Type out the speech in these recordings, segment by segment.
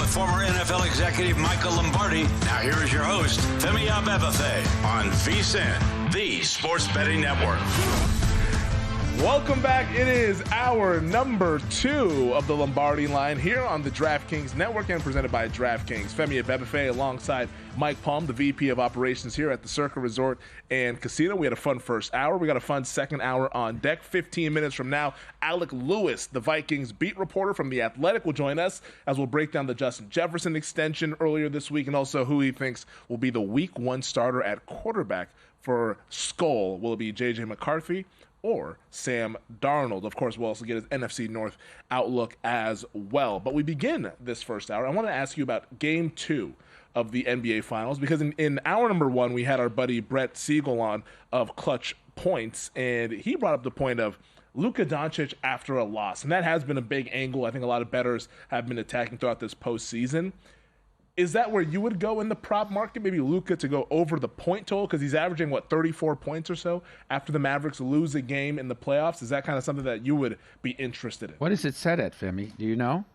with former NFL executive Michael Lombardi. Now here is your host, Femi Abebefe, on VSiN, the Sports Betting Network. Welcome back. It is hour number 2 of the Lombardi Line here on the DraftKings Network and presented by DraftKings. Femi Abebefe alongside Mike Palm, the VP of Operations here at the Circa Resort and Casino. We had a fun first hour. We got a fun second hour on deck. 15 minutes from now, Alec Lewis, the Vikings beat reporter from The Athletic, will join us as we'll break down the Justin Jefferson extension earlier this week and also who he thinks will be the Week 1 starter at quarterback for Skull. Will it be J.J. McCarthy or Sam Darnold? Of course, we'll also get his NFC North outlook as well. But we begin this first hour. I want to ask you about Game 2 of the NBA Finals, because in hour number 1, we had our buddy Brett Siegel on of Clutch Points, and he brought up the point of Luka Doncic after a loss. And that has been a big angle I think a lot of bettors have been attacking throughout this postseason. Is that where you would go in the prop market? Maybe Luka to go over the point total because he's averaging, 34 points or so after the Mavericks lose a game in the playoffs? Is that kind of something that you would be interested in? What is it set at, Femi? Do you know?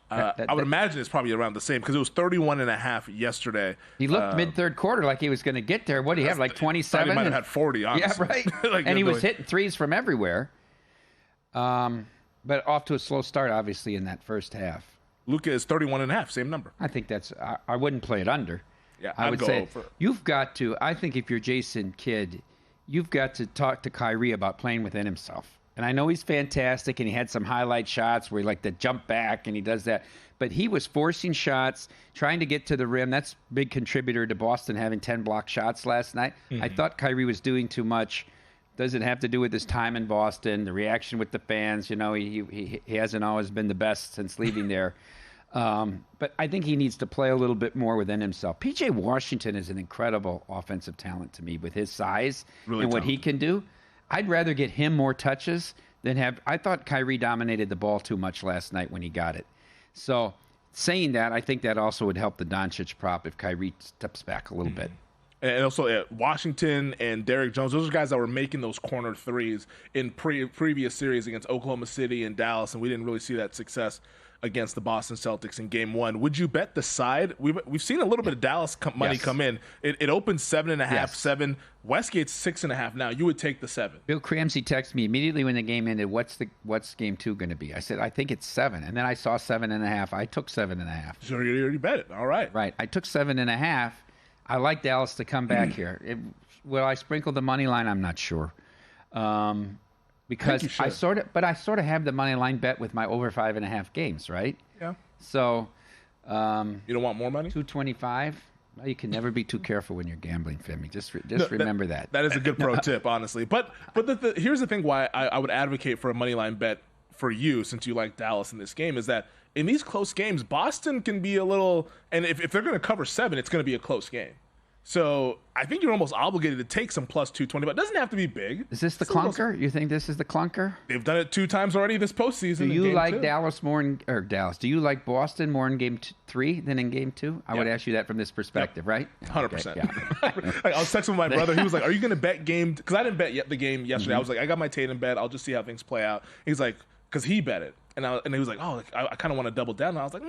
I would imagine it's probably around the same because it was 31.5 yesterday. He looked mid-third quarter like he was going to get there. What do you have, like 27? He might have had 40, honestly. Yeah, right. And he was hitting threes from everywhere. But off to a slow start, obviously, in that first half. Luka is 31.5, same number. I think that's I wouldn't play it under. Yeah, I would say you've got to, I think if you're Jason Kidd, you've got to talk to Kyrie about playing within himself. And I know he's fantastic, and he had some highlight shots where he like to jump back, and he does that. But he was forcing shots, trying to get to the rim. That's a big contributor to Boston having 10 block shots last night. I thought Kyrie was doing too much. Does it have to do with his time in Boston, the reaction with the fans? You know, he hasn't always been the best since leaving there. But I think he needs to play a little bit more within himself. P.J. Washington is an incredible offensive talent to me with his size and what he can do. I'd rather get him more touches than have – I thought Kyrie dominated the ball too much last night when he got it. So saying that, I think that also would help the Doncic prop if Kyrie steps back a little bit. And also Washington and Derrick Jones, those are guys that were making those corner threes in previous series against Oklahoma City and Dallas, and we didn't really see that success against the Boston Celtics in Game 1. Would you bet the side? We've seen a little bit of Dallas money come in. It opened 7.5, 7. Westgate's 6.5 now. You would take the 7. Bill Cramsey texted me immediately when the game ended, what's Game 2 going to be? I said, I think it's 7. And then I saw 7.5. I took 7.5. So you already bet it. All right. Right. I took 7.5. I like Dallas to come back here. Will I sprinkle the money line? I'm not sure. Because I sort of have the money line bet with my over 5.5 games, right? Yeah. So you don't want more money? 225. Well, you can never be too careful when you're gambling, Femi. Just remember that. That is a good pro tip, honestly. But here's the thing why I would advocate for a money line bet for you, since you like Dallas in this game, is that in these close games, Boston can be a little, and if they're going to cover 7, it's going to be a close game. So I think you're almost obligated to take some plus 220, but it doesn't have to be big. Is this the clunker? You think this is the clunker? They've done it 2 times already this postseason. Do you like Dallas more do you like Boston more in Game 3 than in Game 2? I would ask you that from this perspective, right? 100%. Okay, yeah. I was texting with my brother. He was like, "Are you going to bet game?" Because I didn't bet the game yesterday. I was like, "I got my Tatum bet. I'll just see how things play out." He's like, because he bet it, and he was like, "Oh, I kind of want to double down." And I was like,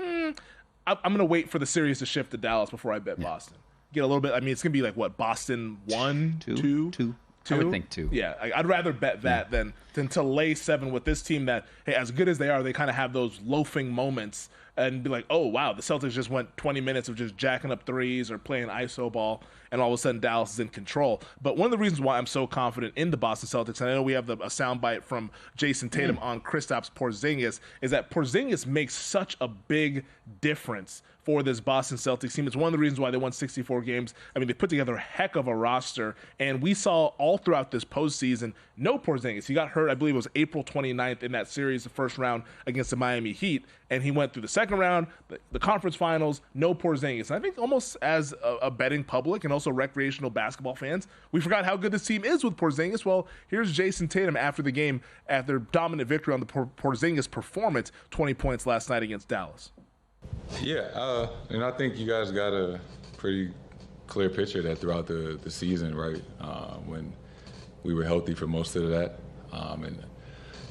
I'm going to wait for the series to shift to Dallas before I bet Boston. Get a little bit. I mean, it's gonna be like what, Boston 1, 2. I would think 2. Yeah, I'd rather bet that than to lay 7 with this team that, hey, as good as they are, they kind of have those loafing moments and be like, oh wow, the Celtics just went 20 minutes of just jacking up threes or playing iso ball, and all of a sudden Dallas is in control. But one of the reasons why I'm so confident in the Boston Celtics, and I know we have a soundbite from Jason Tatum on Kristaps Porzingis, is that Porzingis makes such a big difference for this Boston Celtics team. It's one of the reasons why they won 64 games. I mean, they put together a heck of a roster, and we saw all throughout this postseason, no Porzingis. He got hurt, I believe it was April 29th in that series, the first round against the Miami Heat, and he went through the second round, the conference finals, no Porzingis. And I think almost as a betting public and also recreational basketball fans, we forgot how good this team is with Porzingis. Well, here's Jason Tatum after the game, after dominant victory on the Porzingis performance, 20 points last night against Dallas. Yeah, and I think you guys got a pretty clear picture of that throughout the season, right? When we were healthy for most of that, and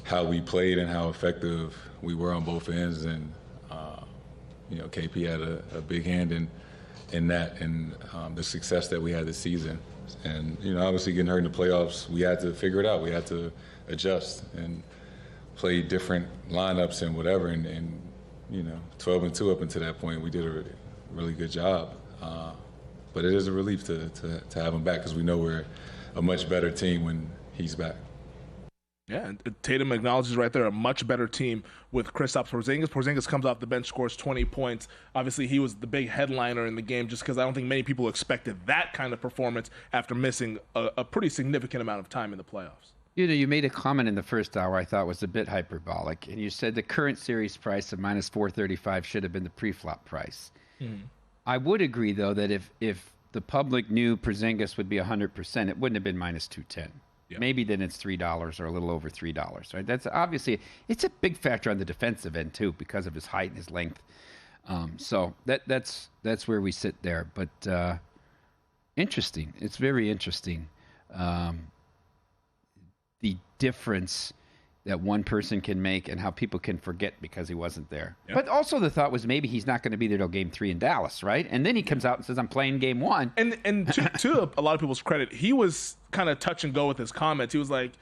how we played and how effective we were on both ends. And KP had a big hand in that and the success that we had this season. And, obviously getting hurt in the playoffs, we had to figure it out. We had to adjust and play different lineups and whatever. And 12-2 up until that point, we did a really good job. But it is a relief to have him back because we know we're a much better team when he's back. Yeah, and Tatum acknowledges right there a much better team with Kristaps Porzingis. Porzingis comes off the bench, scores 20 points. Obviously, he was the big headliner in the game just because I don't think many people expected that kind of performance after missing a pretty significant amount of time in the playoffs. You made a comment in the first hour I thought was a bit hyperbolic, and you said the current series price of minus 435 should have been the pre-flop price. Mm-hmm. I would agree, though, that if the public knew Porzingis would be 100%, it wouldn't have been minus 210. Yeah. Maybe then it's $3 or a little over $3, right? That's obviously, it's a big factor on the defensive end, too, because of his height and his length. So that's where we sit there. But interesting. It's very interesting. The difference that one person can make and how people can forget because he wasn't there. Yep. But also the thought was maybe he's not going to be there till Game 3 in Dallas, right? And then he comes out and says, I'm playing Game 1. And to a lot of people's credit, he was kind of touch and go with his comments. He was like,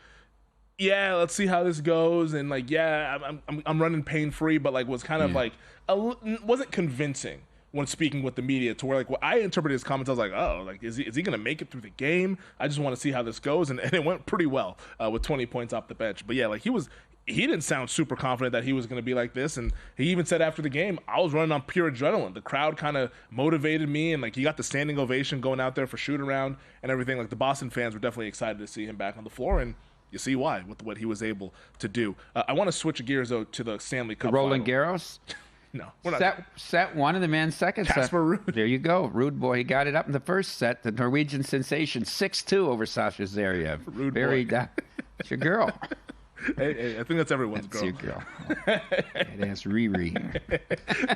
yeah, let's see how this goes. And like, yeah, I'm running pain-free, but like was kind of like, wasn't convincing when speaking with the media to where like I interpreted his comments, I was like, oh, like is he going to make it through the game? I just want to see how this goes, and it went pretty well with 20 points off the bench. But yeah, like he didn't sound super confident that he was going to be like this, and he even said after the game, I was running on pure adrenaline. The crowd kind of motivated me, and like he got the standing ovation going out there for shoot around and everything. Like the Boston fans were definitely excited to see him back on the floor, and you see why with what he was able to do. I want to switch gears though to the Stanley Cup. Roland Garros. No, we're not. Set one of the men's second set. Casper Ruud. There you go. Ruud boy. He got it up in the first set. The Norwegian sensation, 6-2 over Sasha Zverev. Ruud Very boy. It's your girl. Hey, I think that's everyone's That's girl. your girl. That's Riri.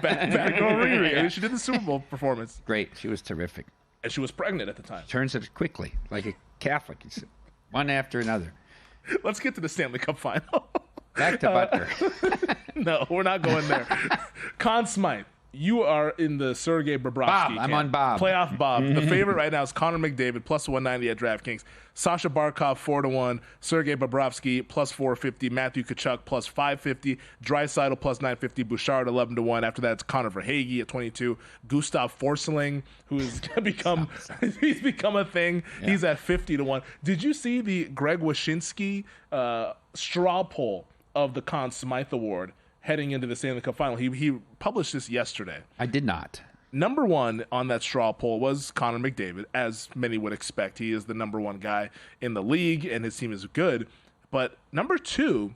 Bad girl Riri. I mean, she did the Super Bowl performance. Great. She was terrific. And she was pregnant at the time. Turns it quickly, like a Catholic. One after another. Let's get to the Stanley Cup final. Back to Butler. No, we're not going there. Conn Smythe, you are in the Sergei Bobrovsky Bob, camp. I'm on Bob. Playoff Bob. The favorite right now is Connor McDavid, plus 190 at DraftKings. Sasha Barkov, 4-1. Sergei Bobrovsky, plus 450. Matthew Tkachuk, plus 550. Draisaitl, plus 950. Bouchard, 11-1. After that, it's Connor Verhaeghe at 22. Gustav Forsling, who's become he's become a thing. Yeah. He's at 50-1. Did you see the Greg Wyshynski straw poll of the Conn Smythe Award heading into the Stanley Cup final? He published this yesterday. I did not. Number one on that straw poll was Connor McDavid, as many would expect. He is the number one guy in the league, and his team is good. But number two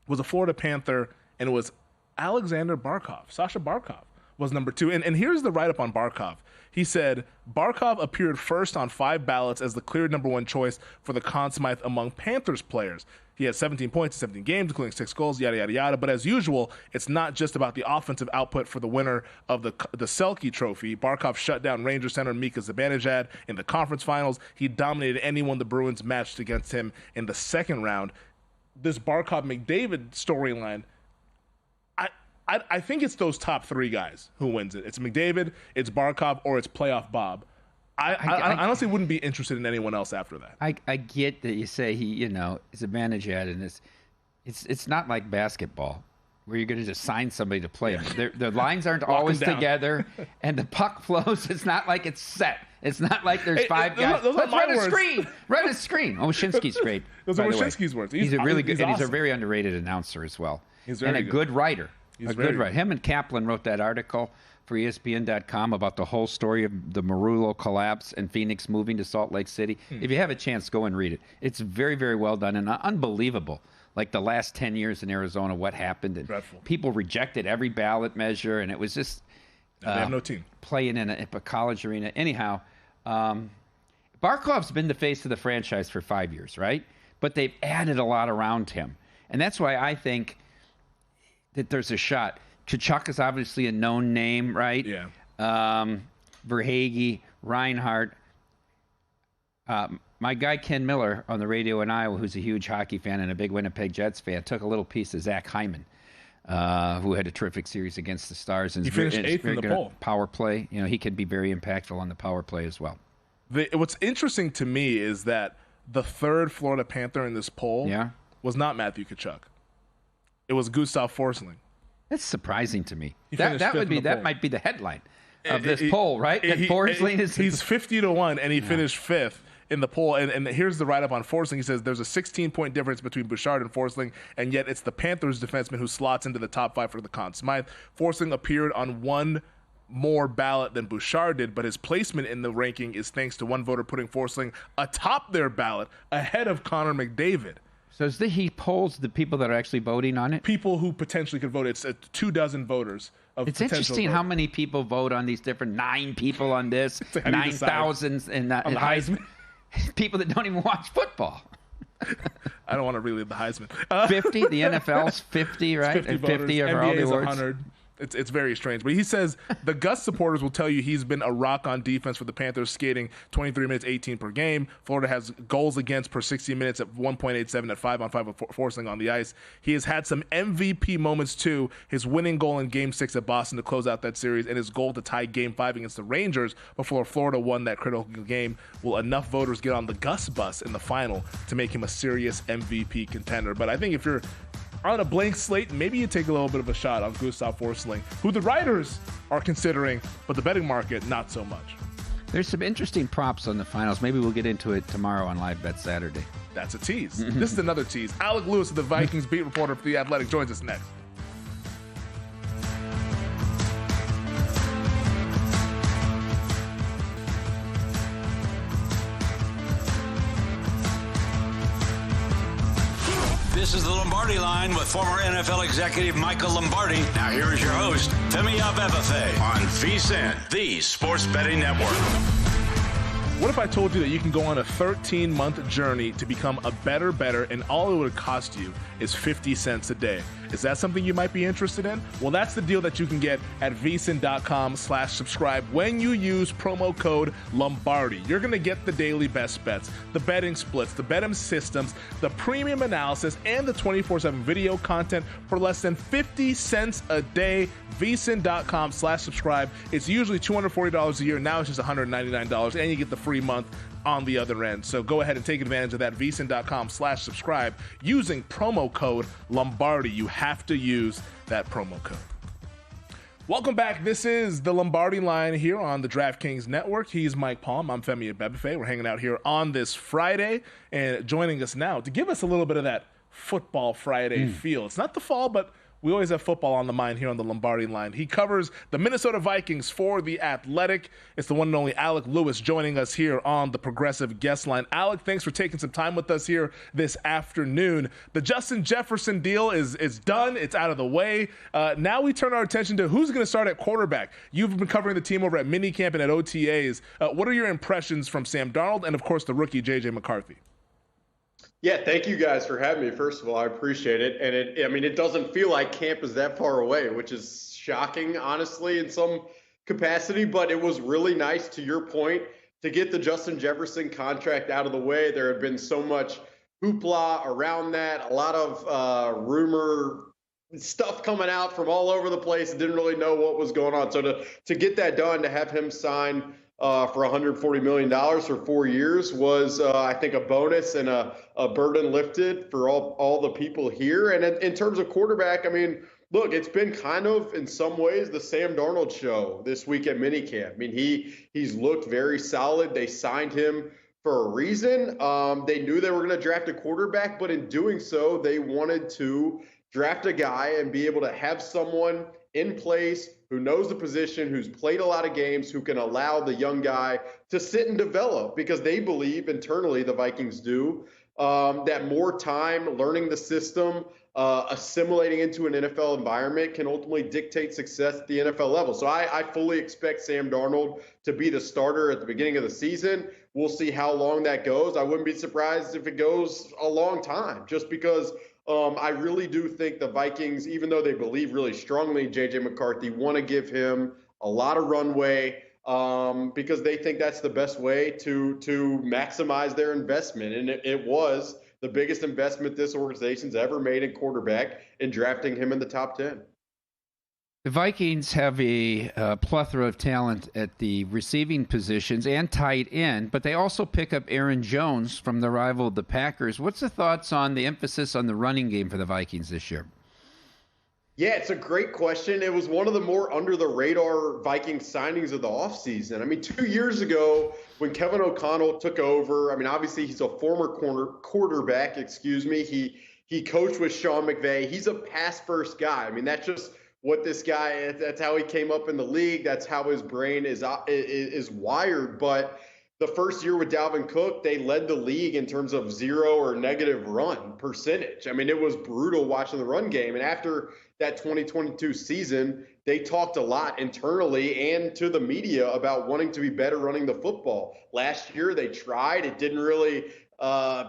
was a Florida Panther, and it was Alexander Barkov. Sasha Barkov was number two. And here's the write-up on Barkov. He said, Barkov appeared first on 5 ballots as the clear number one choice for the Conn Smythe among Panthers players. He had 17 points in 17 games, including 6 goals, yada, yada, yada. But as usual, it's not just about the offensive output for the winner of the Selke Trophy. Barkov shut down Ranger center Mika Zibanejad in the conference finals. He dominated anyone the Bruins matched against him in the second round. This Barkov-McDavid storyline, I think it's those top 3 guys who wins it. It's McDavid, it's Barkov, or it's Playoff Bob. I honestly wouldn't be interested in anyone else after that. I get that you say he, is a manager in this. It's not like basketball where you're going to just sign somebody to play them. The lines aren't always together, and the puck flows. It's not like it's set. It's not like there's 5 guys. Let's run a screen. Run a screen. Oh, Wyshynski's great. Those are Wyshynski's words. He's a really good, and he's a very underrated announcer as well. He's very and a good writer. He's a good writer. Him and Kaplan wrote that article for ESPN.com about the whole story of the Marullo collapse and Phoenix moving to Salt Lake City. If you have a chance, go and read it. It's very, very well done and unbelievable. Like the last 10 years in Arizona, what happened. And dreadful. People rejected every ballot measure, and it was just they have no team. Playing in a college arena. Anyhow, Barkov's been the face of the franchise for 5 years, right? But they've added a lot around him. And that's why I think that there's a shot. Tkachuk is obviously a known name, right? Yeah. Verhaeghe, Reinhart. My guy Ken Miller on the radio in Iowa, who's a huge hockey fan and a big Winnipeg Jets fan, took a little piece of Zach Hyman who had a terrific series against the Stars. And he finished 8th in the poll. Power play. He can be very impactful on the power play as well. What's interesting to me is that the third Florida Panther in this poll was not Matthew Tkachuk. It was Gustav Forsling. That's surprising to me. That might be the headline of this poll, right? He's 50-1, and he finished 5th in the poll. And here's the write-up on Forsling. He says there's a 16-point difference between Bouchard and Forsling, and yet it's the Panthers defenseman who slots into the top 5 for the Conn Smythe. Forsling appeared on one more ballot than Bouchard did, but his placement in the ranking is thanks to one voter putting Forsling atop their ballot ahead of Connor McDavid. So he polls the people that are actually voting on it? People who potentially could vote. It's 24 voters. It's interesting how many people vote on these different 9 people on this, 9,000 and on the Heisman. People that don't even watch football. I don't want to relive the Heisman. 50, the NFL's 50, right? 50 voters. 50 over NBA's all the awards. 100. It's very strange. But he says the Gus supporters will tell you he's been a rock on defense for the Panthers, skating 23 minutes, 18 per game. Florida has goals against per 60 minutes at 1.87 at 5-on-5 with Forsling on the ice. He has had some MVP moments too. His winning goal in Game 6 at Boston to close out that series, and his goal to tie Game 5 against the Rangers before Florida won that critical game. Will enough voters get on the Gus bus in the final to make him a serious MVP contender? But I think if you're on a blank slate, maybe you take a little bit of a shot on Gustav Forsling, who the writers are considering, but the betting market, not so much. There's some interesting props on the finals. Maybe we'll get into it tomorrow on Live Bet Saturday. That's a tease. This is another tease. Alec Lewis, the Vikings beat reporter for The Athletic, joins us next. This is the Lombardi Line with former NFL executive Michael Lombardi. Now here is your host, Femi Abebefe, on VSiN, the Sports Betting Network. What if I told you that you can go on a 13-month journey to become a better and all it would cost you is 50 cents a day? Is that something you might be interested in? Well, that's the deal that you can get at VSiN.com/subscribe when you use promo code Lombardi. You're going to get the daily best bets, the betting splits, the betting systems, the premium analysis, and the 24/7 video content for less than 50 cents a day. VSiN.com/subscribe. It's usually $240 a year. Now it's just $199, and you get the free month on the other end. So go ahead and take advantage of that. VSiN.com/subscribe using promo code Lombardi. You have to use that promo code. Welcome back. This is the Lombardi Line here on the DraftKings Network. He's Mike Palm. I'm Femi Abebefe. We're hanging out here on this Friday, and joining us now to give us a little bit of that Football Friday feel. It's not the fall, but we always have football on the mind here on the Lombardi Line. He covers the Minnesota Vikings for The Athletic. It's the one and only Alec Lewis joining us here on the Progressive Guest Line. Alec, thanks for taking some time with us here this afternoon. The Justin Jefferson deal is done. It's out of the way. Now we turn our attention to who's going to start at quarterback. You've been covering the team over at minicamp and at OTAs. What are your impressions from Sam Darnold and, of course, the rookie J.J. McCarthy? Yeah, thank you guys for having me. First of all, I appreciate it. And it doesn't feel like camp is that far away, which is shocking, honestly, in some capacity. But it was really nice, to your point, to get the Justin Jefferson contract out of the way. There had been so much hoopla around that, a lot of rumor stuff coming out from all over the place. Didn't really know what was going on. So to get that done, to have him sign for $140 million for 4 years was, I think, a bonus and a burden lifted for all the people here. And in terms of quarterback, look, it's been kind of, in some ways, the Sam Darnold show this week at minicamp. He's looked very solid. They signed him for a reason. They knew they were going to draft a quarterback, but in doing so, they wanted to draft a guy and be able to have someone in place who knows the position, who's played a lot of games, who can allow the young guy to sit and develop, because they believe internally, the Vikings do, that more time learning the system, assimilating into an NFL environment can ultimately dictate success at the NFL level. So I fully expect Sam Darnold to be the starter at the beginning of the season. We'll see how long that goes. I wouldn't be surprised if it goes a long time, just because I really do think the Vikings, even though they believe really strongly in J.J. McCarthy, want to give him a lot of runway because they think that's the best way to maximize their investment. And it was the biggest investment this organization's ever made in quarterback in drafting him in the top 10. The Vikings have a plethora of talent at the receiving positions and tight end, but they also pick up Aaron Jones from the rival, the Packers. What's the thoughts on the emphasis on the running game for the Vikings this year? Yeah, it's a great question. It was one of the more under-the-radar Vikings signings of the offseason. I mean, 2 years ago when Kevin O'Connell took over, I mean, obviously he's a former quarterback, He coached with Sean McVay. He's a pass-first guy. I mean, that's just what this guy, that's how he came up in the league. That's how his brain is wired. But the first year with Dalvin Cook, they led the league in terms of 0 or negative run percentage. I mean, it was brutal watching the run game. And after that 2022 season, they talked a lot internally and to the media about wanting to be better running the football. Last year, they tried. It didn't really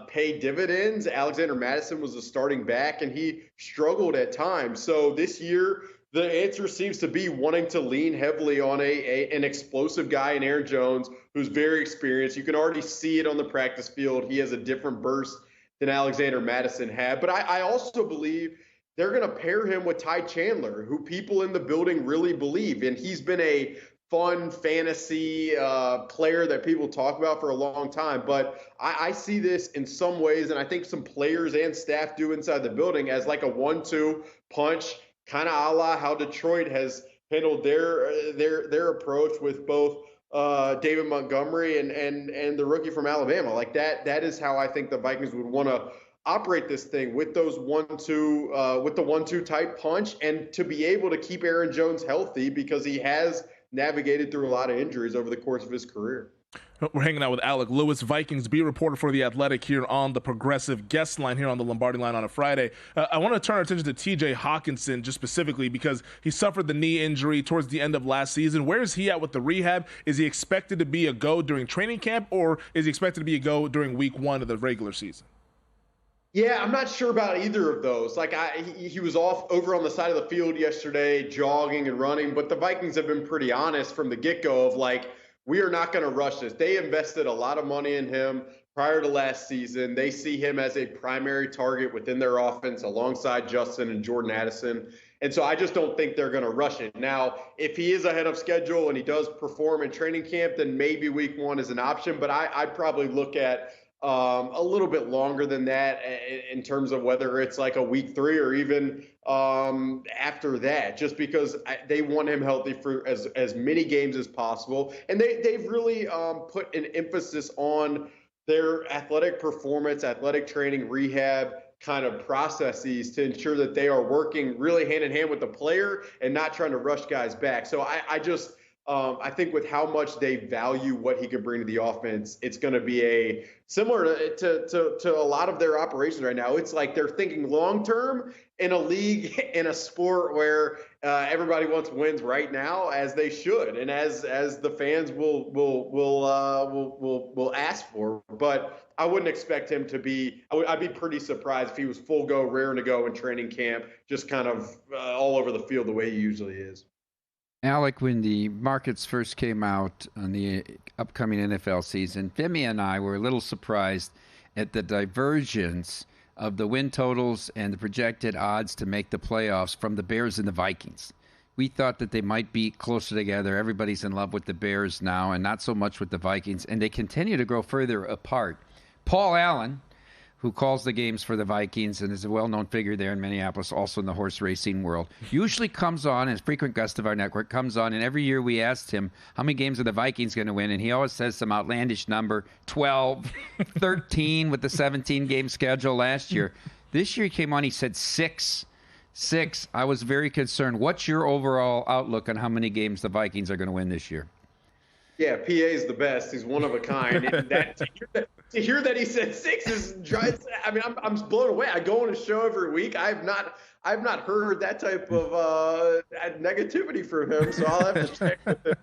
pay dividends. Alexander Mattison was the starting back, and he struggled at times. So this year, the answer seems to be wanting to lean heavily on an explosive guy in Aaron Jones, who's very experienced. You can already see it on the practice field. He has a different burst than Alexander Mattison had. But I also believe they're going to pair him with Ty Chandler, who people in the building really believe. And he's been a fun fantasy player that people talk about for a long time. But I see this in some ways, and I think some players and staff do inside the building, as like a 1-2 punch, kind of a la how Detroit has handled their approach with both David Montgomery and the rookie from Alabama. Like that is how I think the Vikings would want to operate this thing, with those 1-2 with the 1-2 type punch, and to be able to keep Aaron Jones healthy, because he has navigated through a lot of injuries over the course of his career. We're hanging out with Alec Lewis, Vikings beat reporter for The Athletic, here on the Progressive guest line here on the Lombardi Line on a Friday. I want to turn our attention to TJ Hawkinson just specifically because he suffered the knee injury towards the end of last season. Where is he at with the rehab? Is he expected to be a go during training camp, or is he expected to be a go during week 1 of the regular season? Yeah, I'm not sure about either of those. Like he was off over on the side of the field yesterday, jogging and running, but the Vikings have been pretty honest from the get-go of like, we are not going to rush this. They invested a lot of money in him prior to last season. They see him as a primary target within their offense alongside Justin and Jordan Addison. And so I just don't think they're going to rush it. Now, if he is ahead of schedule and he does perform in training camp, then maybe week 1 is an option. But I'd probably look at a little bit longer than that in terms of whether it's like a week 3 or even after that, just because they want him healthy for as many games as possible. And they've really put an emphasis on their athletic performance, athletic training, rehab kind of processes to ensure that they are working really hand in hand with the player and not trying to rush guys back. So I think with how much they value what he can bring to the offense, it's going to be similar to a lot of their operations right now. It's like they're thinking long term in a league, in a sport where everybody wants wins right now, as they should, and as the fans will ask for. But I wouldn't expect him to be. I'd be pretty surprised if he was full go, raring to go in training camp, just kind of all over the field the way he usually is. Alec, when the markets first came out on the upcoming NFL season, Femi and I were a little surprised at the divergence of the win totals and the projected odds to make the playoffs from the Bears and the Vikings. We thought that they might be closer together. Everybody's in love with the Bears now and not so much with the Vikings, and they continue to grow further apart. Paul Allen, who calls the games for the Vikings and is a well-known figure there in Minneapolis, also in the horse racing world, usually comes on, as frequent guest of our network, comes on, and every year we asked him, how many games are the Vikings going to win? And he always says some outlandish number, 12, 13 with the 17-game schedule last year. This year he came on, he said 6. I was very concerned. What's your overall outlook on how many games the Vikings are going to win this year? Yeah, PA is the best. He's one of a kind. And to hear that he said 6 is, I mean, I'm blown away. I go on a show every week. I've not heard that type of negativity from him, so I'll have to check with him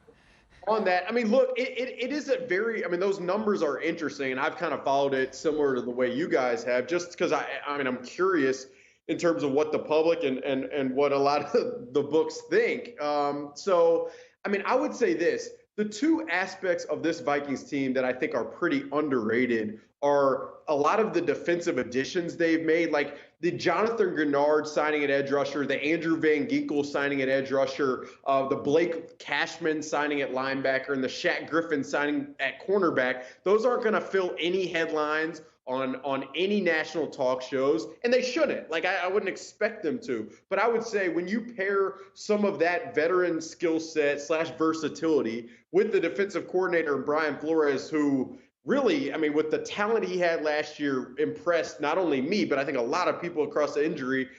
on that. I mean, look, it is a very, I mean, those numbers are interesting, and I've kind of followed it similar to the way you guys have, just because I mean, I'm curious in terms of what the public and what a lot of the books think. So, I mean, I would say this. The two aspects of this Vikings team that I think are pretty underrated are a lot of the defensive additions they've made, like the Jonathan Grenard signing at edge rusher, the Andrew Van Ginkel signing at edge rusher, the Blake Cashman signing at linebacker, and the Shaq Griffin signing at cornerback. Those aren't going to fill any headlines on any national talk shows, and they shouldn't. Like, I wouldn't expect them to. But I would say when you pair some of that veteran skill set / versatility with the defensive coordinator, Brian Flores, who really, I mean, with the talent he had last year, impressed not only me, but I think a lot of people across the industry.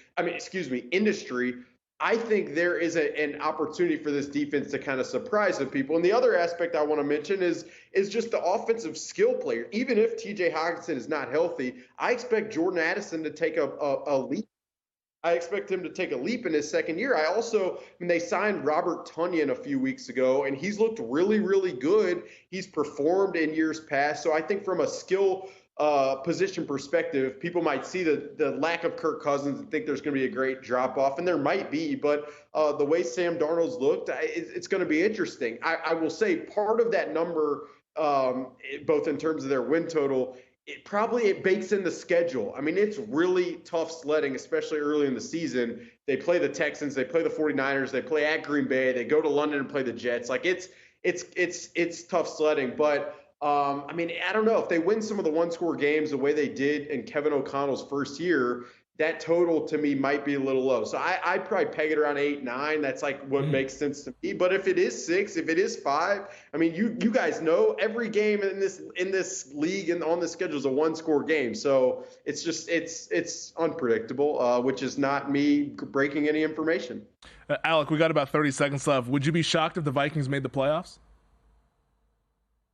I think there is an opportunity for this defense to kind of surprise some people. And the other aspect I want to mention is just the offensive skill player. Even if TJ Hockenson is not healthy, I expect Jordan Addison to take a leap. I expect him to take a leap in his second year. They signed Robert Tonyan a few weeks ago, and he's looked really, really good. He's performed in years past. So I think from a skill position perspective, people might see the lack of Kirk Cousins and think there's going to be a great drop off, and there might be, but the way Sam Darnold's looked, it's going to be interesting. I will say part of that number, both in terms of their win total, it bakes in the schedule. I mean, it's really tough sledding, especially early in the season. They play the Texans, they play the 49ers, they play at Green Bay, they go to London and play the Jets. Like, it's tough sledding, but I mean, I don't know if they win some of the one-score games the way they did in Kevin O'Connell's first year. That total to me might be a little low. So I'd probably peg it around 8-9. That's like what makes sense to me. But if it is 6, if it is 5, I mean, you guys know every game in this league and on the schedule is a one-score game. So it's unpredictable, which is not me breaking any information. Alec, we got about 30 seconds left. Would you be shocked if the Vikings made the playoffs?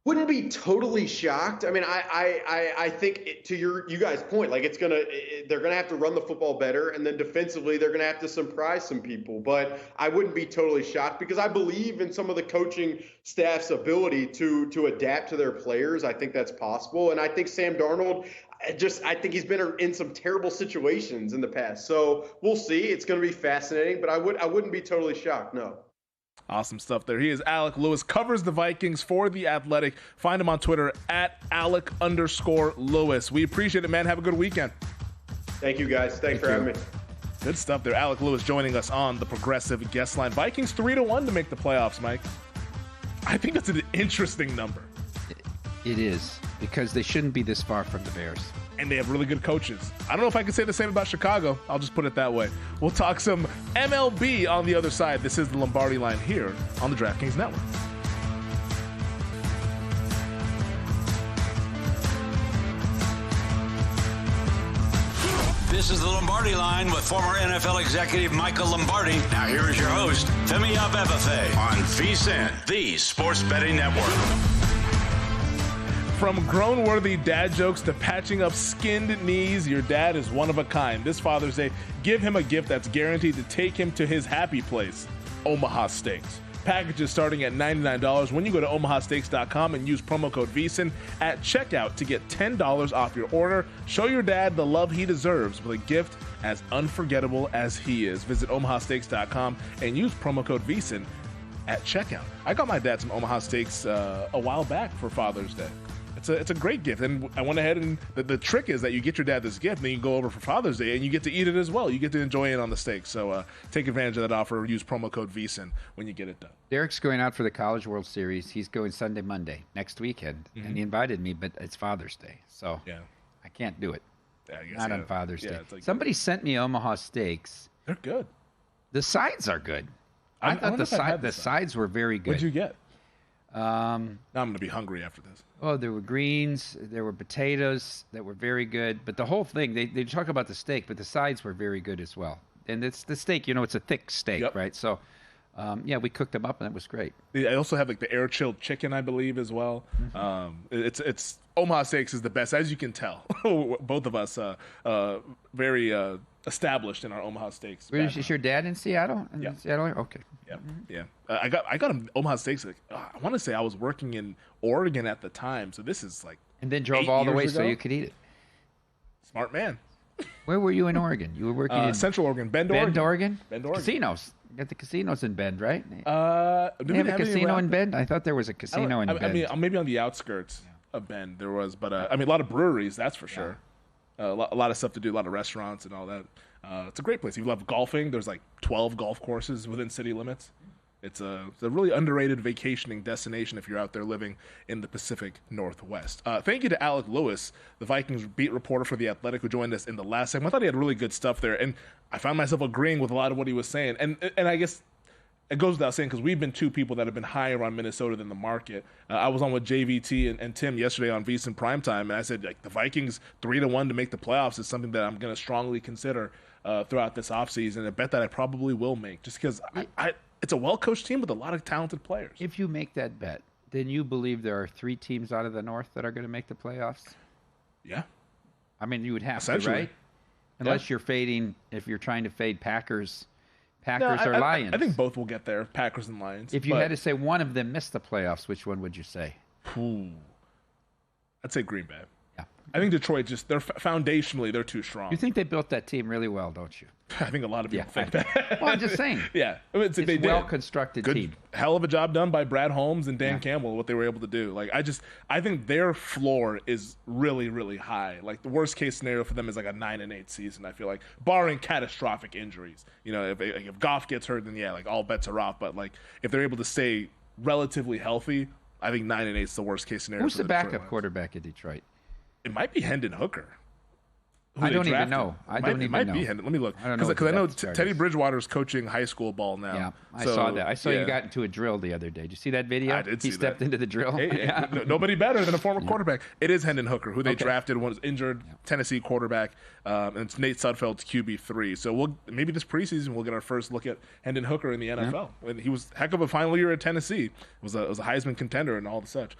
Wouldn't be totally shocked. I mean, I think to you guys' point, like they're gonna have to run the football better, and then defensively they're gonna have to surprise some people. But I wouldn't be totally shocked because I believe in some of the coaching staff's ability to adapt to their players. I think that's possible, and I think Sam Darnold. I think he's been in some terrible situations in the past. So we'll see. It's going to be fascinating, but I wouldn't be totally shocked. No. Awesome stuff there. He is Alec Lewis, covers the Vikings for The Athletic. Find him on Twitter at Alec_Lewis. We appreciate it, man. Have a good weekend. Thank you, guys. Thanks for having me. Good stuff there. Alec Lewis joining us on the Progressive Guest Line. Vikings 3-1 to make the playoffs, Mike. I think that's an interesting number. It is, because they shouldn't be this far from the Bears. And they have really good coaches. I don't know if I can say the same about Chicago. I'll just put it that way. We'll talk some MLB on the other side. This is the Lombardi Line here on the DraftKings Network. This is the Lombardi Line with former NFL executive Michael Lombardi. Now here is your host, Femi Abebefe, on VSiN, the Sports Betting Network. From grown-worthy dad jokes to patching up skinned knees, your dad is one of a kind. This Father's Day, give him a gift that's guaranteed to take him to his happy place, Omaha Steaks. Packages starting at $99 when you go to omahasteaks.com and use promo code VSiN at checkout to get $10 off your order. Show your dad the love he deserves with a gift as unforgettable as he is. Visit omahasteaks.com and use promo code VSiN at checkout. I got my dad some Omaha Steaks a while back for Father's Day. It's a great gift, and I went ahead and the trick is that you get your dad this gift, and then you go over for Father's Day, and you get to eat it as well. You get to enjoy it on the steak. So take advantage of that offer. Use promo code VSiN when you get it done. Derek's going out for the College World Series. He's going Sunday, Monday, next weekend, and he invited me, but it's Father's Day, so I can't do it. Yeah, I guess, Not on Father's Day. Like, somebody sent me Omaha Steaks. They're good. The sides are good. I thought the sides were very good. What'd you get? Now I'm going to be hungry after this. Oh, there were greens, there were potatoes that were very good. But the whole thing, they talk about the steak, but the sides were very good as well. And it's the steak, it's a thick steak, right? So, we cooked them up, and it was great. I also have like the air chilled chicken, I believe, as well. It's Omaha Steaks is the best, as you can tell. Both of us very established in our Omaha Steaks. Is your dad in Seattle? Yeah. Seattle? Okay. Yeah. I got him Omaha Steaks. I want to say I was working in Oregon at the time, so this is like. And then drove all the way so you could eat it. Smart man. Where were you in Oregon? You were working in Central Oregon, Bend, Oregon. Bend, Oregon. Casinos. You got the casinos in Bend, right? Do they have a casino in Bend? I thought there was a casino in Bend. I mean, maybe on the outskirts. of Bend there was, but I mean, a lot of breweries, that's for sure. A lot of stuff to do, a lot of restaurants and all that. It's a great place. If you love golfing, there's like 12 golf courses within city limits. It's a really underrated vacationing destination if you're out there living in the Pacific Northwest. Thank you to Alec Lewis, the Vikings beat reporter for The Athletic, who joined us in the last segment. I thought he had really good stuff there, and I found myself agreeing with a lot of what he was saying. And I guess it goes without saying, because we've been two people that have been higher on Minnesota than the market. I was on with JVT and Tim yesterday on VSiN Primetime, and I said, like, the Vikings 3-1 to make the playoffs is something that I'm going to strongly consider throughout this offseason. A bet that I probably will make, just because it's a well-coached team with a lot of talented players. If you make that bet, then you believe there are 3 teams out of the North that are going to make the playoffs? Yeah. I mean, you would have to, right? Unless you're fading, if you're trying to fade Packers or Lions. I think both will get there, Packers and Lions. If you had to say one of them missed the playoffs, which one would you say? I'd say Green Bay. Yeah. I think Detroit foundationally, they're too strong. You think they built that team really well, don't you? I think a lot of people think that. Well, I'm just saying. Yeah. I mean, it's a well-constructed team. Hell of a job done by Brad Holmes and Dan Campbell, what they were able to do. Like, I think their floor is really, really high. Like, the worst-case scenario for them is like a 9-8 season, I feel like, barring catastrophic injuries. You know, if Goff gets hurt, then like, all bets are off. But, like, if they're able to stay relatively healthy, I think 9-8 is the worst-case scenario. Who's the backup quarterback at Detroit? It might be Hendon Hooker. I don't even know. It might be Hendon. Let me look. Because I know Teddy Bridgewater's coaching high school ball now. Yeah, I saw that. I saw you got into a drill the other day. Did you see that video? I did see that. He stepped into the drill. Hey, nobody better than a former quarterback. It is Hendon Hooker, who they drafted when was injured, Tennessee quarterback, and it's Nate Sudfeld's QB3. So maybe this preseason we'll get our first look at Hendon Hooker in the NFL. Yeah. And he was heck of a final year at Tennessee. It was a Heisman contender and all the such.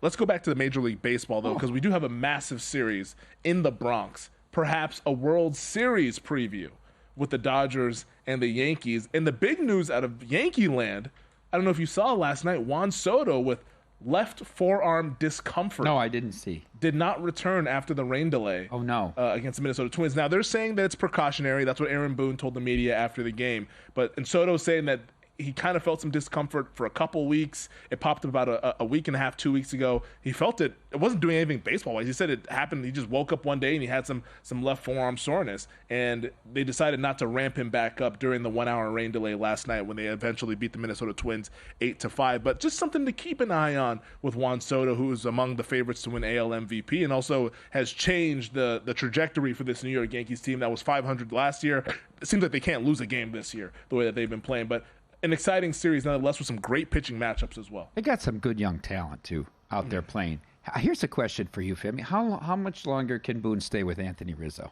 Let's go back to the Major League Baseball, though, because we do have a massive series in the Bronx. Perhaps a World Series preview with the Dodgers and the Yankees. And the big news out of Yankee land, I don't know if you saw last night, Juan Soto with left forearm discomfort. No, I didn't see. Did not return after the rain delay. Oh, no. Against the Minnesota Twins. Now, they're saying that it's precautionary. That's what Aaron Boone told the media after the game. And Soto's saying that he kind of felt some discomfort for a couple weeks. It popped up about a week and a half, 2 weeks ago. He felt it. It wasn't doing anything baseball-wise. He said it happened. He just woke up one day and he had some left forearm soreness. And they decided not to ramp him back up during the 1 hour rain delay last night when they eventually beat the Minnesota Twins 8-5. But just something to keep an eye on with Juan Soto, who is among the favorites to win AL MVP and also has changed the trajectory for this New York Yankees team that was 500 last year. It seems like they can't lose a game this year the way that they've been playing. But an exciting series, nonetheless, with some great pitching matchups as well. They got some good young talent, too, out there playing. Here's a question for you, Femi. How much longer can Boone stay with Anthony Rizzo?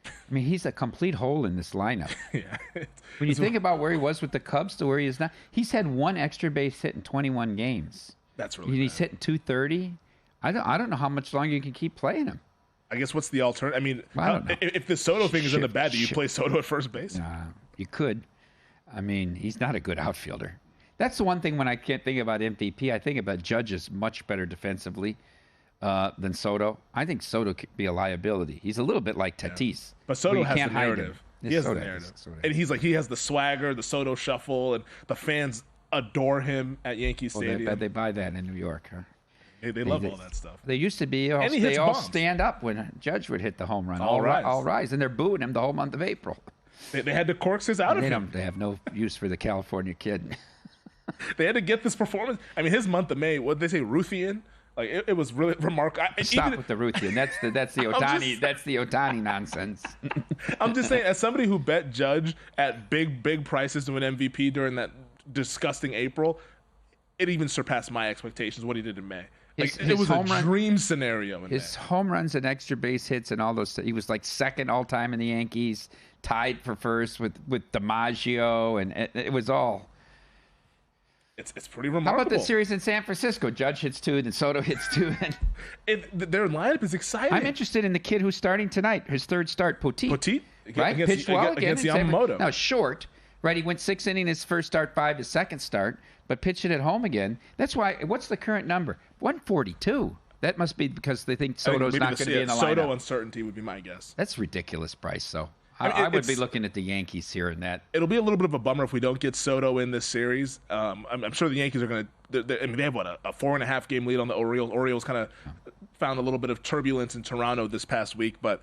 I mean, he's a complete hole in this lineup. When you think about where he was with the Cubs to where he is now, he's had one extra base hit in 21 games. That's really He's hitting 230. I don't know how much longer you can keep playing him. I guess what's the alternative? I mean, if the Soto thing is in the bad, do you play Soto at first base? You could. I mean, he's not a good outfielder. That's the one thing when I can't think about MVP. I think about Judge is much better defensively than Soto. I think Soto could be a liability. He's a little bit like Tatis. But Soto has the narrative. He has the narrative. And he has the swagger, the Soto shuffle, and the fans adore him at Yankee Stadium. They buy that in New York, huh? They love all that stuff. They used to be, they all stand up when Judge would hit the home run. All rise. And they're booing him the whole month of April. They had to coax this out of him. They have no use for the California kid. They had to get this performance. I mean, his month of May, what did they say, Ruthian? Like it was really remarkable. Stop with the Ruthian. That's the Ohtani. That's the Ohtani nonsense. I'm just saying, as somebody who bet Judge at big prices to win MVP during that disgusting April, it even surpassed my expectations what he did in May. It was a dream scenario. His home runs and extra base hits and all those. He was like second all time in the Yankees, tied for first with DiMaggio, and it was all. It's pretty remarkable. How about the series in San Francisco? Judge hits 2, then Soto hits 2. Their lineup is exciting. I'm interested in the kid who's starting tonight, his third start, Poteet. Right? Pitched well against Yamamoto. Now, short, right? He went 6 innings his first start, 5 his second start, but pitched it at home again. That's why, what's the current number? 142. That must be because they think Soto's not going to be in the lineup. Soto uncertainty would be my guess. That's ridiculous price, though. I would be looking at the Yankees here in that. It'll be a little bit of a bummer if we don't get Soto in this series. I'm sure the Yankees are going to. I mean, they have a 4.5 game lead on the Orioles. Orioles kind of found a little bit of turbulence in Toronto this past week, but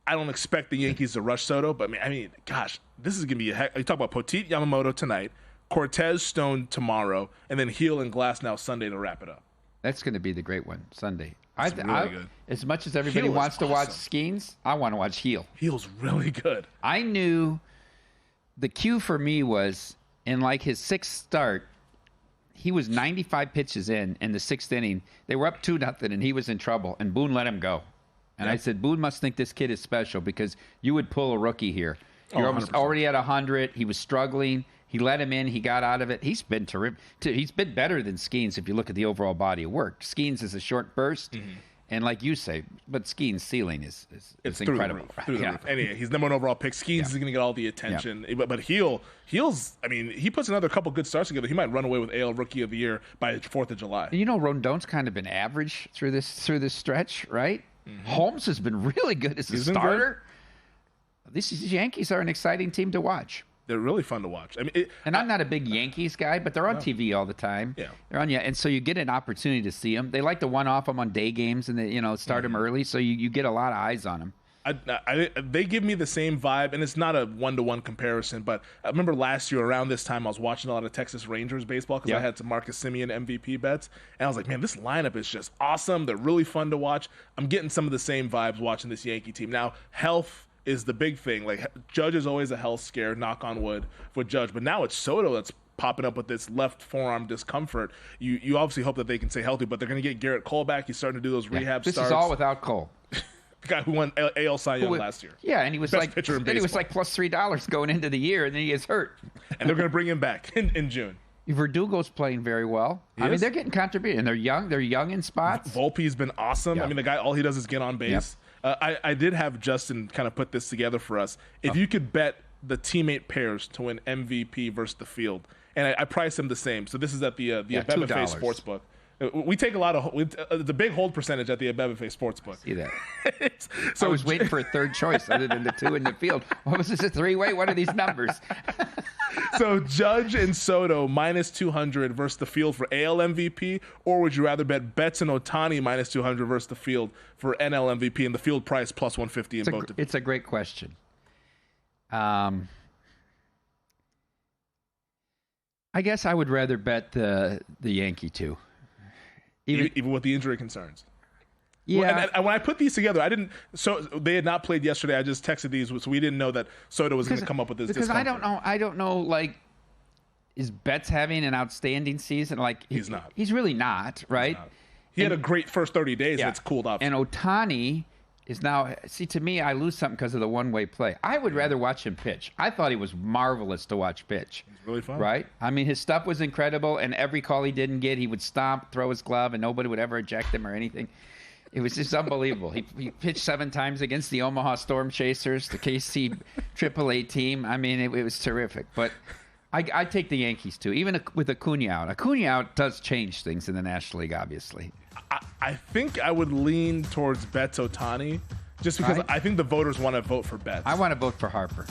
I don't expect the Yankees to rush Soto. But I mean, gosh, this is going to be a heck. You talk about Poteet, Yamamoto tonight, Cortez, Stone tomorrow, and then Heel and Glasnow Sunday to wrap it up. That's going to be the great one Sunday. It's really good. As much as everybody wants to watch Skeens, I want to watch Heel. Heel's really good. I knew the cue for me was in like his 6th start, he was 95 pitches in the 6th inning. They were up 2-0, and he was in trouble, and Boone let him go. And I said, Boone must think this kid is special because you would pull a rookie here. You're almost already at 100. He was struggling. He let him in. He got out of it. He's been terrific. He's been better than Skeens if you look at the overall body of work. Skeens is a short burst, and like you say, but Skeens' ceiling is incredible. Through the roof. And he's number 1 overall pick. Skeens is going to get all the attention. But Heel's, I mean, he puts another couple good starts together. He might run away with AL Rookie of the Year by the 4th of July. You know, Rondon's kind of been average through this stretch, right? Holmes has been really good as a starter. These Yankees are an exciting team to watch. They're really fun to watch. I mean, I'm not a big Yankees guy, but they're on TV all the time. Yeah, they're on and so you get an opportunity to see them. They like to one-off them on day games and they start them early, so you get a lot of eyes on them. They give me the same vibe, and it's not a one-to-one comparison. But I remember last year around this time, I was watching a lot of Texas Rangers baseball because I had some Marcus Semien MVP bets, and I was like, man, this lineup is just awesome. They're really fun to watch. I'm getting some of the same vibes watching this Yankee team now. Health is the big thing. Like, Judge is always a health scare, knock on wood, for Judge. But now it's Soto that's popping up with this left forearm discomfort. You obviously hope that they can stay healthy, but they're going to get Garrett Cole back. He's starting to do those rehab starts. This is all without Cole. The guy who won AL Cy Young last year. Yeah, and he was Best pitcher in baseball. He was like plus $3 going into the year, and then he gets hurt. And they're going to bring him back in June. Verdugo's playing very well. I mean, they're getting contribution, and they're young. They're young in spots. Volpe's been awesome. I mean, the guy, all he does is get on base. I did have Justin kind of put this together for us. If you could bet the teammate pairs to win MVP versus the field, and I priced them the same. So this is at the Abebefe Sportsbook. We take a lot of the big hold percentage at the Abebefe Sportsbook. See that? So I was waiting for a third choice other than the 2 in the field. What was this, a 3-way? What are these numbers? So Judge and Soto minus 200 versus the field for AL MVP, or would you rather bet Betts and Ohtani minus 200 versus the field for NL MVP and the field price plus 150 in both? It's a great question. I guess I would rather bet the Yankee too. Even with the injury concerns. Yeah. Well, and when I put these together, I didn't. So they had not played yesterday. I just texted these, so we didn't know that Soto was going to come up with this. Because discomfort. I don't know. Like, is Betts having an outstanding season? Like, he's not. He's really not, right? He had a great first 30 days, and it's cooled off. And Ohtani is now. See, to me, I lose something because of the one-way play. I would rather watch him pitch. I thought he was marvelous to watch pitch. He's really fun, right? I mean, his stuff was incredible, and every call he didn't get, he would stomp, throw his glove, and nobody would ever eject him or anything. It was just unbelievable. He pitched 7 times against the Omaha Storm Chasers, the KC AAA team. I mean, it was terrific. But I take the Yankees, too, even with Acuna out. Acuna out does change things in the National League, obviously. I think I would lean towards Betts Ohtani just because I think the voters want to vote for Betts. I want to vote for Harper.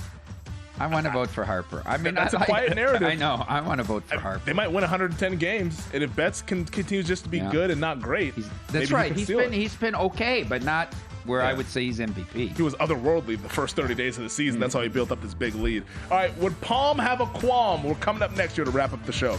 I want to vote for Harper. I mean, that's a quiet narrative. I know. I want to vote for Harper. They might win 110 games, and if Betts continues just to be good and not great, that's right. He's been okay, but not where I would say he's MVP. He was otherworldly the first 30 days of the season. That's how he built up this big lead. All right, would Palm have a qualm? We're coming up next year to wrap up the show.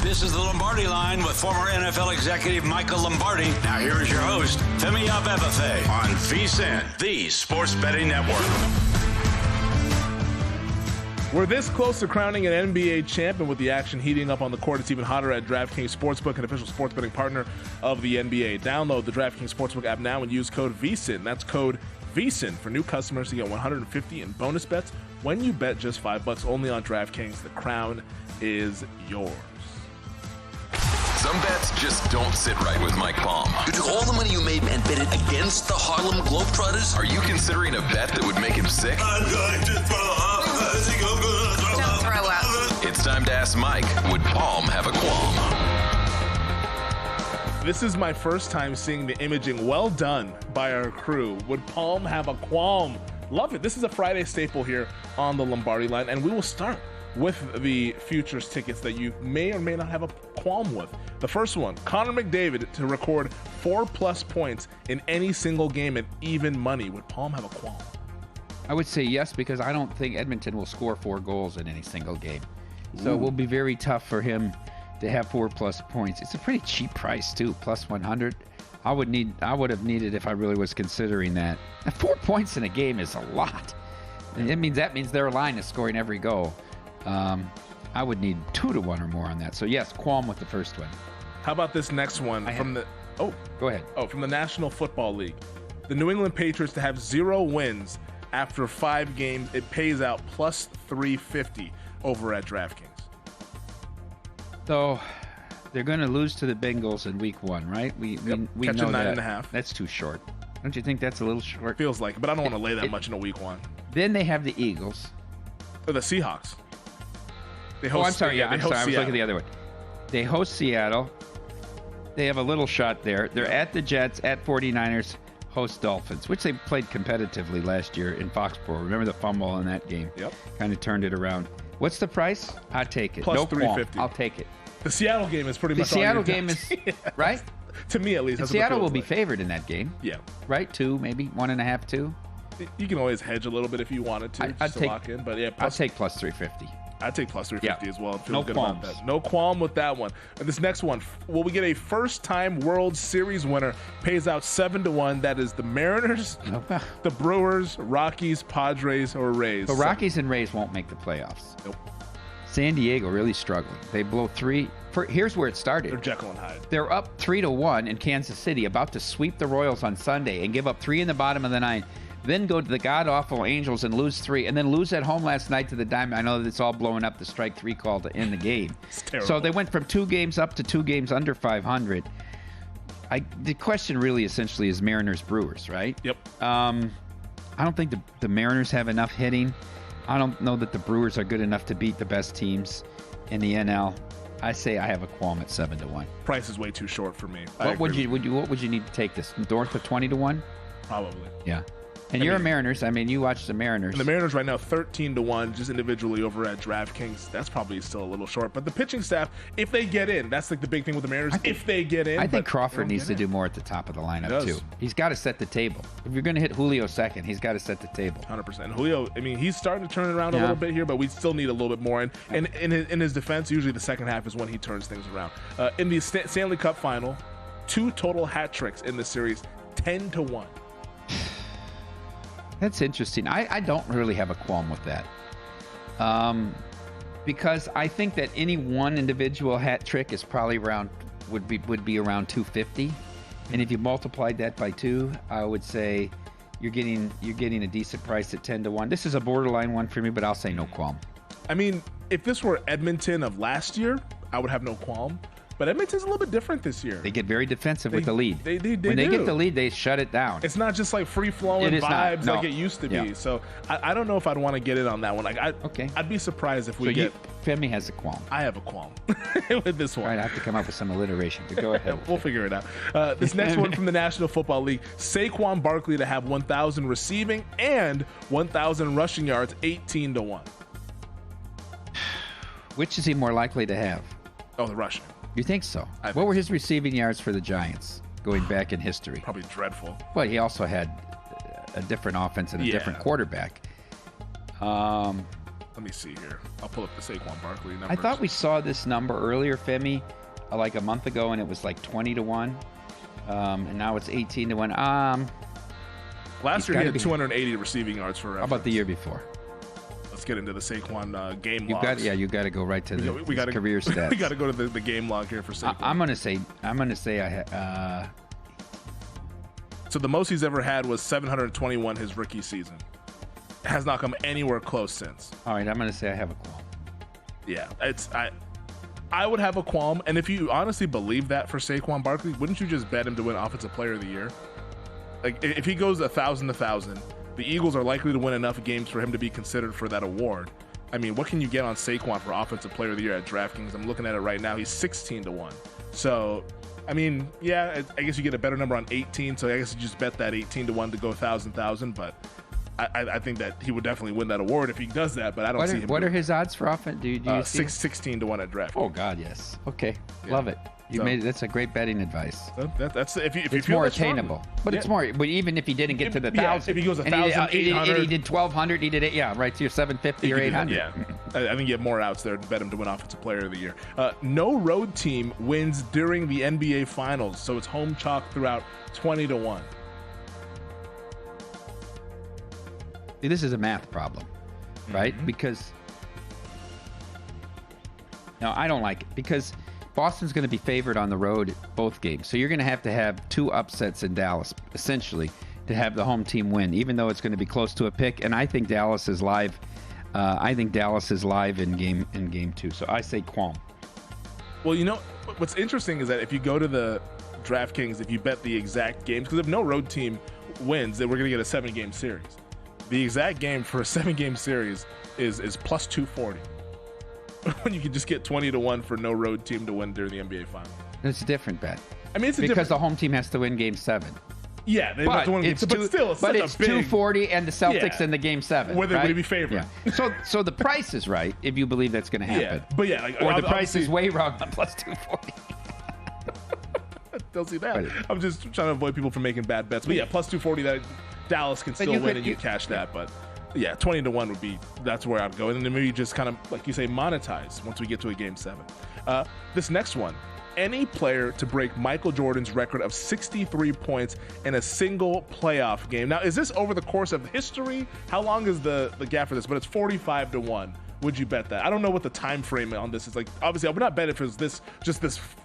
This is the Lombardi Line with former NFL executive Michael Lombardi. Now here is your host, Femi Abebefe, on VSiN, the sports betting network. We're this close to crowning an NBA champion with the action heating up on the court. It's even hotter at DraftKings Sportsbook, an official sports betting partner of the NBA. Download the DraftKings Sportsbook app now and use code VSiN. That's code VSiN for new customers to get $150 in bonus bets when you bet just $5 only on DraftKings. The crown is yours. Some bets just don't sit right with Mike Palm. You took all the money you made and bet it against the Harlem Globetrotters? Are you considering a bet that would make him sick? I'm going to throw up. Don't throw up. It's time to ask Mike, would Palm have a qualm? This is my first time seeing the imaging well done by our crew. Would Palm have a qualm? Love it. This is a Friday staple here on the Lombardi Line, and we will start with the futures tickets that you may or may not have a qualm with. The first one, Connor McDavid to record 4+ points in any single game at even money. Would Palm have a qualm? I would say yes, because I don't think Edmonton will score 4 goals in any single game. So it will be very tough for him to have 4+ points. It's a pretty cheap price too, plus 100. I would have needed if I really was considering that. 4 points in a game is a lot. And that means their line is scoring every goal. I would need 2 to 1 or more on that. So yes, qualm with the first one. How about this next one Go ahead. From the National Football League. The New England Patriots to have 0 wins after 5 games. It pays out plus 350 over at DraftKings. So they're going to lose to the Bengals in week 1, right? We Catch know a 9.5. that. That's too short. Don't you think that's a little short? Feels like it, but I don't want to lay that much in a week 1. Then they have the Eagles. Or the Seahawks. They I'm host, sorry. they host I was Seattle. looking at the other one. They host Seattle. They have a little shot there. They're at the Jets, at 49ers, host Dolphins, which they played competitively last year in Foxborough. Remember the fumble in that game? Yep. Kind of turned it around. What's the price? I'll take it. Plus no 350. qualm. I'll take it. The Seattle game is pretty The much all Seattle your game depth. is, right? To me, at least. And That's what it Seattle will feels be like. favored in that game, Yeah. right? 2, maybe 1.5, 2. You can always hedge a little bit if you wanted to, I'd just to take- lock in. But yeah, I'll take plus 350. I'd take plus 350 Yeah. as well. I feel No good about qualms. that. No qualm with that one. And this next one, will we get a first-time World Series winner? Pays out 7 to 1. That is the Mariners, the Brewers, Rockies, Padres, or Rays. The Rockies and Rays won't make the playoffs. Nope. San Diego really struggling. They blow 3. Here's where it started. They're Jekyll and Hyde. They're up 3 to 1 in Kansas City, about to sweep the Royals on Sunday and give up 3 in the bottom of the 9th. Then go to the god-awful Angels and lose 3, and then lose at home last night to the Diamond. I know that it's all blowing up the strike 3 call to end the game. It's terrible. So they went from 2 games up to 2 games under 500. The question really essentially is Mariners-Brewers, right? Yep. I don't think the Mariners have enough hitting. I don't know that the Brewers are good enough to beat the best teams in the NL. I say I have a qualm at 7 to 1. Price is way too short for me. What would you need to take this? North of 20 to 1? Probably. Yeah. And you're a Mariners. I mean, you watch the Mariners. And the Mariners right now 13 to 1 just individually over at DraftKings. That's probably still a little short. But the pitching staff, if they get in, that's like the big thing with the Mariners. If they get in, I think but Crawford they don't needs get to in. do more at the top of the lineup does. too. He's got to set the table. If you're going to hit Julio second, he's got to set the table. 100%. Julio, I mean, he's starting to turn it around a Yeah. little bit here, but we still need a little bit more. And in his defense, usually the second half is when he turns things around. In the Stanley Cup final, 2 total hat tricks in the series, 10 to 1. That's interesting. I don't really have a qualm with that. Because I think that any one individual hat trick is probably would be around 250. And if you multiplied that by 2, I would say you're getting a decent price at 10 to 1. This is a borderline one for me, but I'll say no qualm. I mean, if this were Edmonton of last year, I would have no qualm. But Edmonton's a little bit different this year. They get very defensive with the lead. They when they do. get the lead, they shut it down. It's not just like free-flowing It is not. vibes No. like it used to be. Yeah. So I don't know if I'd want to get in on that one. Like, Okay. I'd be surprised if we So get. Femi has a qualm. I have a qualm with this one. All right, I have to come up with some alliteration, but go ahead. We'll figure it out. This next one from the National Football League, Saquon Barkley to have 1,000 receiving and 1,000 rushing yards, 18 to 1. Which is he more likely to have? Oh, the rushing. You think so? I think What were his receiving yards for the Giants going back in history? Probably dreadful. Well, he also had a different offense and a different quarterback. Let me see here. I'll pull up the Saquon Barkley numbers. I thought we saw this number earlier, Femi, like a month ago, and it was like 20 to 1. And now it's 18 to 1. Last he's year he gotta had be- 280 receiving yards for reference. How about the year before? Let's get into the Saquon game You logs. got to go right to we his gotta, career stats. We got to go to the game log here for Saquon. I'm gonna say So the most he's ever had was 721 his rookie season. It has not come anywhere close since. all right. I'm gonna say I have a qualm. Yeah, I would have a qualm, and if you honestly believe that for Saquon Barkley, wouldn't you just bet him to win Offensive Player of the Year? Like if he goes 1,000 to 1,000, the Eagles are likely to win enough games for him to be considered for that award. I mean, what can you get on Saquon for Offensive Player of the Year at DraftKings? I'm looking at it right now. He's 16-1. So, I mean, yeah, I guess you get a better number on 18. So I guess you just bet that 18-1 to go 1,000. But I think that he would definitely win that award if he does that. But I don't see him. What are his odds for offense? Do you see 16-1 at DraftKings? Oh God, yes. Okay, Yeah. love it. That's a great betting advice. That's if you it's feel more that's strong. attainable, but it's more. But even if he didn't get to the 1,000, if he goes 1,000, and 800, he did 1,200, he did it. Yeah, right to your 750 or 800. Yeah, I think you have more outs there to bet him to win Offensive Player of the Year. No road team wins during the NBA Finals, so it's home chalk throughout 20-1. See, this is a math problem, right? Mm-hmm. Because no, I don't like it because Boston's going to be favored on the road both games. So you're going to have two upsets in Dallas, essentially, to have the home team win, even though it's going to be close to a pick. And I think Dallas is live. In game 2. So I say Qualm. Well, you know what's interesting is that if you go to the DraftKings, if you bet the exact games, because if no road team wins, then we're going to get a 7-game series. The exact game for a 7-game series is plus 240. When you can just get 20-1 for no road team to win during the NBA Finals. It's a different bet. I mean, it's because the home team has to win Game 7. Yeah, they have to win Game 7, but still, it's such a big 240 and the Celtics in the Game 7. Where they right? would be favored. Yeah. So the price is right if you believe that's going to happen. Yeah, but yeah, or the price is way wrong on plus 240. Don't see that. I'm just trying to avoid people from making bad bets. But yeah, plus 240 that Dallas can still win and you cash that, but. Yeah, 20-1 would be, that's where I'd go. And then maybe just kind of, like you say, monetize once we get to a Game 7. This next one, any player to break Michael Jordan's record of 63 points in a single playoff game. Now, is this over the course of history? How long is the gap for this? But it's 45-1. Would you bet that? I don't know what the time frame on this is. Like, obviously, I would not bet if it was this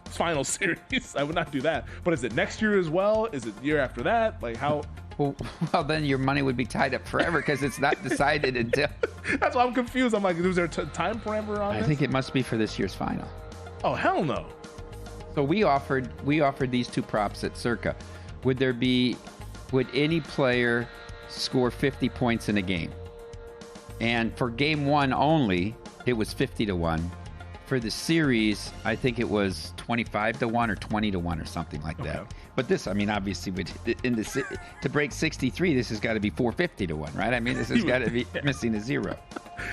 final series. I would not do that. But is it next year as well? Is it year after that? Like, how... Well, then your money would be tied up forever because it's not decided until. That's why I'm confused. I'm like, is there a time parameter on this? I think it must be for this year's final. Oh, hell no. So we offered these two props at Circa. Would any player score 50 points in a game? And for Game 1 only, it was 50-1. For the series, I think it was 25-1 or 20-1 or something like that. But this, I mean, obviously, to break 63, this has got to be 450-1, right? I mean, this has got to be missing a zero.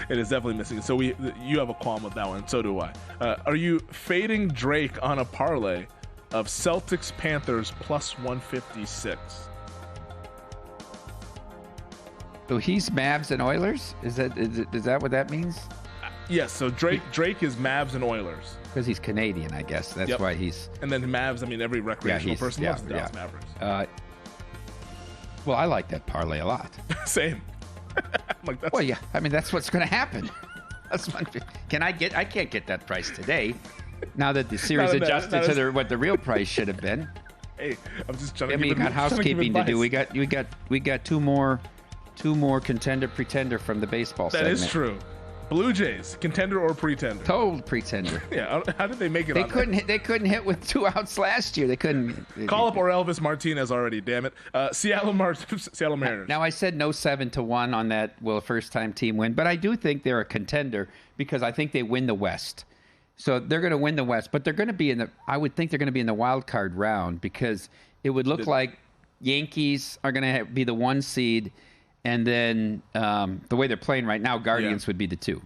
It is definitely missing. So you have a qualm with that one. So do I. Are you fading Drake on a parlay of Celtics Panthers plus 156? So he's Mavs and Oilers? Is that what that means? Yes, so Drake is Mavs and Oilers. Because he's Canadian, I guess. That's why he's... And then Mavs, I mean, every recreational person loves the Dallas Mavericks. Well, I like that parlay a lot. Same. Like, that's... Well, yeah. I mean, that's what's going to happen. That's one. I can't get that price today. Now that the series adjusted to what the real price should have been. Hey, I'm just trying to... I mean, you got housekeeping to do. We got two more contender pretender from the baseball segment. That is true. Blue Jays, contender or pretender? Total pretender. Yeah, how did they make it? They couldn't hit with 2 outs last year. They couldn't call up or Elvis Martinez already. Damn it, Seattle Mariners. Now I said no 7-1 on that. First time team win, but I do think they're a contender because I think they win the West. So they're going to win the West, but they're going to be I would think they're going to be in the wild card round because it would look like Yankees are going to be the 1 seed. And then the way they're playing right now, Guardians would be the 2.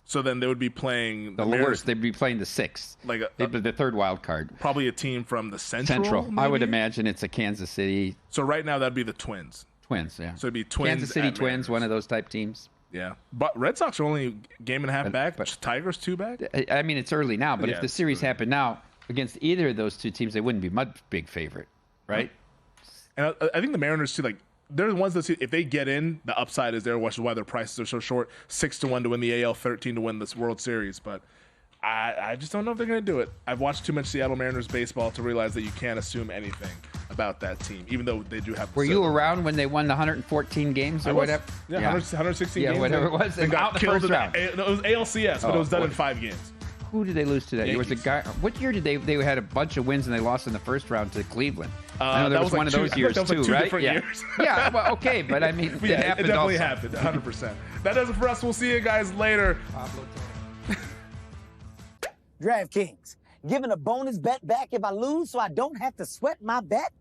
So then they would be playing the worst. They'd be playing the 6th, like the 3rd wild card. Probably a team from the Central. Maybe? I would imagine it's a Kansas City. So right now that'd be the Twins. Twins, yeah. So it'd be Twins. Kansas City Twins, Mariners. One of those type teams. Yeah, but Red Sox are only game and a half back. But Tigers 2 back. I mean, it's early now, but if the series happened now against either of those 2 teams, they wouldn't be much big favorite, right? And I think the Mariners too, like. They're the ones that see if they get in, the upside is there, which is why their prices are so short. 6-1 to win the AL, 13 to win this World Series. But I just don't know if they're going to do it. I've watched too much Seattle Mariners baseball to realize that you can't assume anything about that team, even though they do have. Were you around when they won the 114 games or whatever? Yeah, 116 games. Yeah, whatever it was. They got killed in the first round. No, it was ALCS, but it was done in 5 games. Who did they lose to that? There was a Yankees. guy. What year did they had a bunch of wins and they lost in the first round to Cleveland? I know there that was like one of two- those I years thought that too, was like two right? different Yeah. years. Yeah. Well, okay, but I mean, Yeah, it happened. it definitely also. happened, 100%. That does it for us. We'll see you guys later. DraftKings, giving a bonus bet back if I lose so I don't have to sweat my bet?